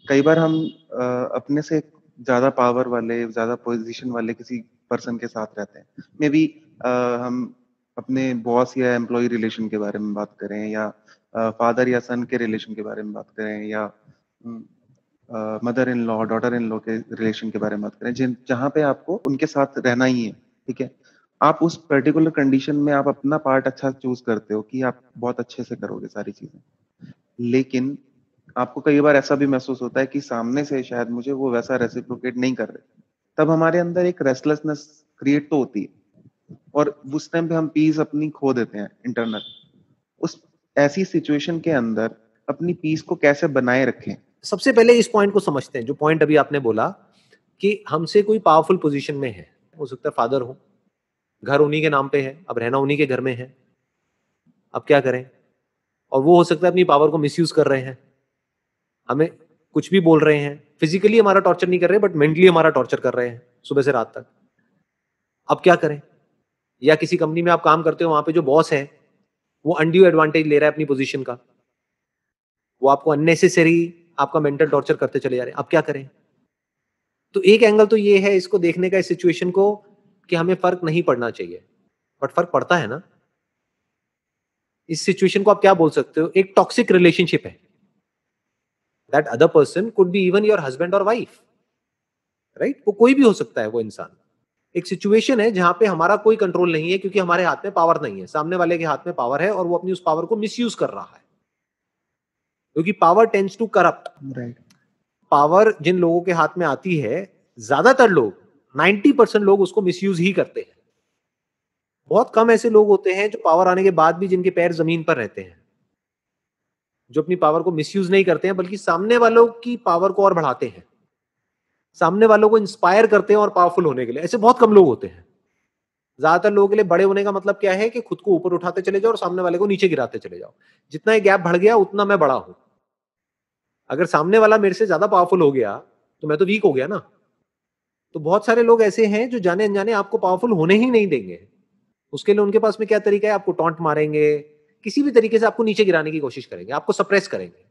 कई बार हम अपने से ज्यादा पावर वाले, ज्यादा पोजीशन वाले किसी पर्सन के साथ रहते हैं। मे बी हम अपने बॉस या एम्प्लॉय रिलेशन के बारे में बात करें, या फादर या सन के रिलेशन के बारे में बात करें, या mother in law daughter in law के रिलेशन के बारे में बात करें, जिन जहाँ पे आपको उनके साथ रहना ही है, ठीक है। आप उस पर्टिकुलर कंडीशन में आप अपना पार्ट अच्छा चूज करते हो कि आप बहुत अच्छे से करोगे सारी चीजें, लेकिन आपको कई बार ऐसा भी महसूस होता है कि सामने से शायद मुझे वो वैसा रेसिप्रोकेट नहीं कर रहे। तब हमारे अंदर एक रेस्टलेसनेस क्रिएट तो होती है, और उस टाइम पे हम पीस अपनी खो देते हैं इंटरनल। उस ऐसी सिचुएशन के अंदर अपनी पीस को कैसे बनाए रखें? सबसे पहले इस पॉइंट को समझते हैं, जो पॉइंट अभी आपने बोला कि हमसे कोई पावरफुल पोजीशन में है, हो सकता है फादर हो, घर उन्हीं के नाम पे है, अब रहना उन्हीं के घर में है, अब क्या करें? और वो हो सकता है अपनी पावर को मिसयूज कर रहे हैं, हमें कुछ भी बोल रहे हैं, फिजिकली हमारा टॉर्चर नहीं कर रहे बट मेंटली हमारा टॉर्चर कर रहे हैं सुबह से रात तक। अब क्या करें? या किसी कंपनी में आप काम करते हो, वहां पे जो बॉस है वो अनड्यू एडवांटेज ले रहा है अपनी पोजीशन का, वो आपको अननेसेसरी आपका मेंटल टॉर्चर करते चले जा रहे हैं। अब क्या करें? तो एक एंगल तो ये है इसको देखने का, इस सिचुएशन को, कि हमें फर्क नहीं पड़ना चाहिए, बट फर्क पड़ता है ना। इस सिचुएशन को आप क्या बोल सकते हो? एक टॉक्सिक रिलेशनशिप है। That other person could be even your husband और वाइफ, राइट? वो कोई भी हो सकता है वो इंसान। एक सिचुएशन है जहां पे हमारा कोई कंट्रोल नहीं है, क्योंकि हमारे हाथ में पावर नहीं है, सामने वाले के हाथ में पावर है और वो अपनी उस पावर को मिसयूज कर रहा है, क्योंकि power tends to corrupt. Right. Power जिन लोगों के हाथ में आती है, ज्यादातर लोग, 90% लोग उसको मिसयूज ही करते हैं। बहुत कम ऐसे लोग होते हैं जो पावर आने के बाद भी जिनके पैर जमीन पर रहते हैं, जो अपनी पावर को मिसयूज नहीं करते हैं, बल्कि सामने वालों की पावर को और बढ़ाते हैं, सामने वालों को इंस्पायर करते हैं और पावरफुल होने के लिए। ऐसे बहुत कम लोग होते हैं। ज्यादातर लोगों के लिए बड़े होने का मतलब क्या है कि खुद को ऊपर उठाते चले जाओ और सामने वाले को नीचे गिराते चले जाओ। जितना ये गैप बढ़ गया उतना मैं बड़ा हूं। अगर सामने वाला मेरे से ज्यादा पावरफुल हो गया तो मैं तो वीक हो गया ना। तो बहुत सारे लोग ऐसे हैं जो जाने अनजाने आपको पावरफुल होने ही नहीं देंगे। उसके लिए उनके पास में क्या तरीका है? आपको टॉन्ट मारेंगे, किसी भी तरीके से आपको नीचे गिराने की कोशिश करेंगे, आपको सप्रेस करेंगे,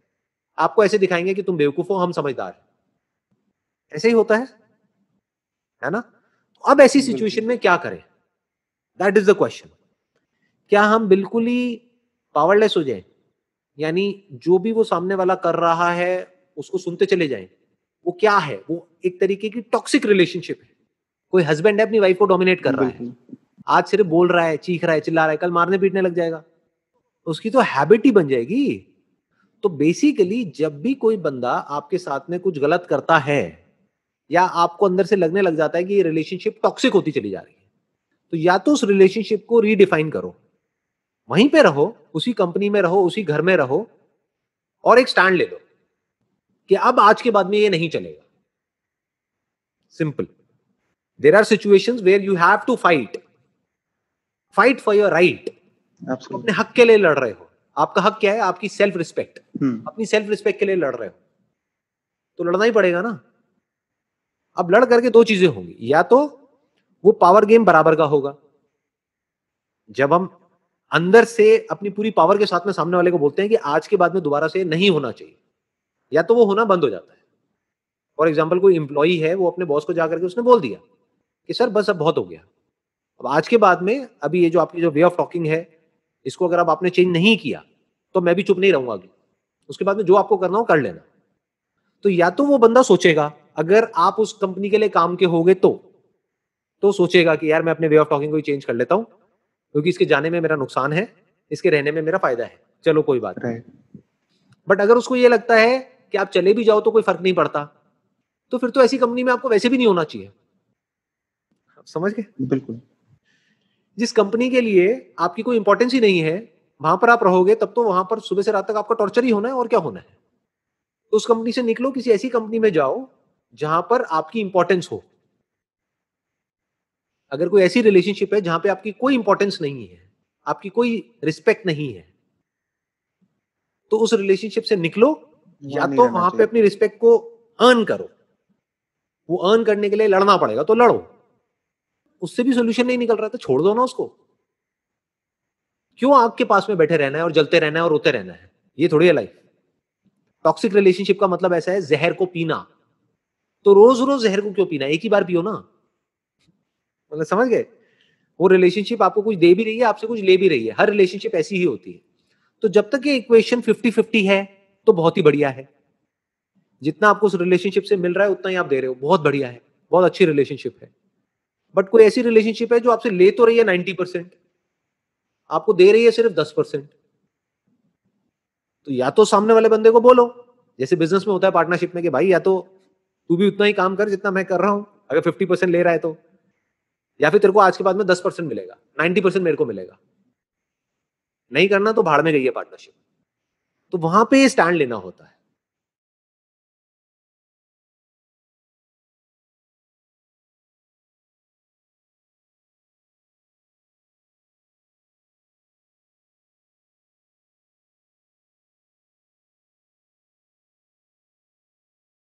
आपको ऐसे दिखाएंगे कि तुम बेवकूफ हो, हम समझदार हैं। ऐसे ही होता है ना? अब ऐसी सिचुएशन में क्या करें? That is the question. क्या हम बिल्कुल ही पावरलेस हो जाएं, यानी जो भी वो सामने वाला कर रहा है उसको सुनते चले जाएं? वो क्या है? वो एक तरीके की टॉक्सिक रिलेशनशिप है। कोई हस्बैंड है अपनी वाइफ को डोमिनेट कर रहा है, आज सिर्फ बोल रहा है, चीख रहा है, चिल्ला रहा है, कल मारने पीटने लग जाएगा, उसकी तो हैबिट ही बन जाएगी। तो बेसिकली जब भी कोई बंदा आपके साथ में कुछ गलत करता है, या आपको अंदर से लगने लग जाता है कि ये रिलेशनशिप टॉक्सिक होती चली जा रही है, तो या तो उस रिलेशनशिप को रीडिफाइन करो, वहीं पे रहो, उसी कंपनी में रहो, उसी घर में रहो, और एक स्टैंड ले लो कि अब आज के बाद में ये नहीं चलेगा। Simple. There are situations where you have to fight for your right. आप अपने हक के लिए लड़ रहे हो। आपका हक क्या है? आपकी सेल्फ रिस्पेक्ट। अपनी सेल्फ रिस्पेक्ट के लिए लड़ रहे हो तो लड़ना ही पड़ेगा ना। अब लड़ करके दो चीजें होंगी, या तो वो पावर गेम बराबर का होगा, जब हम अंदर से अपनी पूरी पावर के साथ में सामने वाले को बोलते हैं कि आज के बाद में दोबारा से नहीं होना चाहिए, या तो वो होना बंद हो जाता है। फॉर एग्जाम्पल, कोई इंप्लॉई है, वो अपने बॉस को जाकर के उसने बोल दिया कि सर बस अब बहुत हो गया, अब आज के बाद में अभी ये जो आपकी जो वे ऑफ टॉकिंग है, इसको अगर अब आपने चेंज नहीं किया तो मैं भी चुप नहीं रहूंगा अभी, उसके बाद में जो आपको करना हो कर लेना। तो या तो वो बंदा सोचेगा, अगर आप उस कंपनी के लिए काम के होगे तो सोचेगा कि यार मैं अपने वे ऑफ टॉकिंग को ही चेंज कर लेता हूं, क्योंकि इसके जाने में मेरा नुकसान है, इसके रहने में मेरा फायदा है, चलो कोई बात नहीं। बट अगर उसको ये लगता है कि आप चले भी जाओ तो कोई फर्क नहीं पड़ता, तो फिर तो ऐसी कंपनी में आपको वैसे भी नहीं होना चाहिए। आप समझ गए? बिल्कुल। जिस कंपनी के लिए आपकी कोई इंपॉर्टेंस ही नहीं है, वहां पर आप रहोगे तब तो वहां पर सुबह से रात तक आपका टॉर्चर ही होना है, और क्या होना है। तो उस कंपनी से निकलो, किसी ऐसी कंपनी में जाओ जहां पर आपकी इंपॉर्टेंस हो। अगर कोई ऐसी रिलेशनशिप है जहां पे आपकी कोई इंपॉर्टेंस नहीं है, आपकी कोई रिस्पेक्ट नहीं है, तो उस रिलेशनशिप से निकलो, या तो वहां पे अपनी रिस्पेक्ट को अर्न करो। वो अर्न करने के लिए लड़ना पड़ेगा तो लड़ो, उससे भी सोल्यूशन नहीं निकल रहा तो छोड़ दो ना उसको। क्यों आग के पास में बैठे रहना है और जलते रहना है और रोते रहना है? ये थोड़ी है लाइफ। टॉक्सिक रिलेशनशिप का मतलब ऐसा है जहर को पीना। तो रोज रोज जहर को क्यों पीना, एक ही बार पियो ना। मतलब समझ गए, वो रिलेशनशिप आपको कुछ दे भी रही है, आपसे कुछ ले भी रही है, हर रिलेशनशिप ऐसी ही होती है। तो जब तक ये इक्वेशन 50-50 है तो बहुत ही बढ़िया है। जितना आपको उस रिलेशनशिप से मिल रहा है उतना ही आप दे रहे हो, बहुत बढ़िया है, बहुत अच्छी रिलेशनशिप है। बट कोई ऐसी रिलेशनशिप है जो आपसे ले तो रही है 90%, आपको दे रही है सिर्फ 10%, तो या तो सामने वाले बंदे को बोलो, जैसे बिजनेस में होता है पार्टनरशिप में, कि भाई या तो तू भी उतना ही काम कर जितना मैं कर रहा हूं, अगर 50% ले रहा है तो, या फिर तेरे को आज के बाद में 10% मिलेगा, 90% मेरे को मिलेगा। नहीं करना तो भाड़ में गई है पार्टनरशिप। तो वहां पे स्टैंड लेना होता है।